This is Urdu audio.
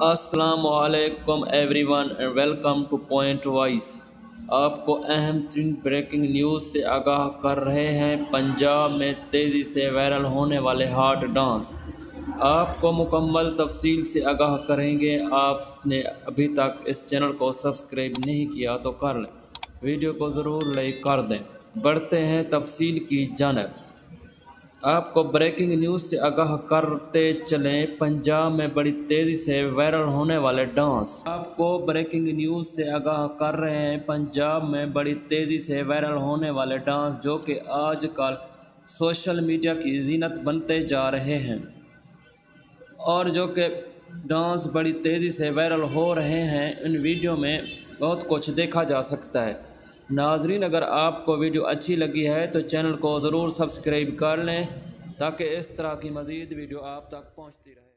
السلام علیکم everyone and welcome to Point Voice. آپ کو اہم ترین بریکنگ نیوز سے آگاہ کر رہے ہیں۔ پنجاب میں تیزی سے وائرل ہونے والے ہاٹ ڈانس، آپ کو مکمل تفصیل سے آگاہ کریں گے۔ آپ نے ابھی تک اس چینل کو سبسکرائب نہیں کیا تو کر لیں، ویڈیو کو ضرور لائک کر دیں۔ بڑھتے ہیں تفصیل کی جانب۔ آپ کو بریکنگ نیوز سے آگاہ کرتے چلیں، پنجاب میں بڑی تیزی سے وائرل ہونے والے ڈانس۔ آپ کو بریکنگ نیوز سے آگاہ کر رہے ہیں، پنجاب میں بڑی تیزی سے وائرل ہونے والے ڈانس جو کہ آج کل سوشل میڈیا کی زینت بنتے جا رہے ہیں، اور جو کہ ڈانس بڑی تیزی سے وائرل ہو رہے ہیں، ان ویڈیو میں بہت کچھ دیکھا جا سکتا ہے۔ ناظرین، اگر آپ کو ویڈیو اچھی لگی ہے تو چینل کو ضرور سبسکرائب کر لیں تاکہ اس طرح کی مزید ویڈیو آپ تک پہنچتی رہے۔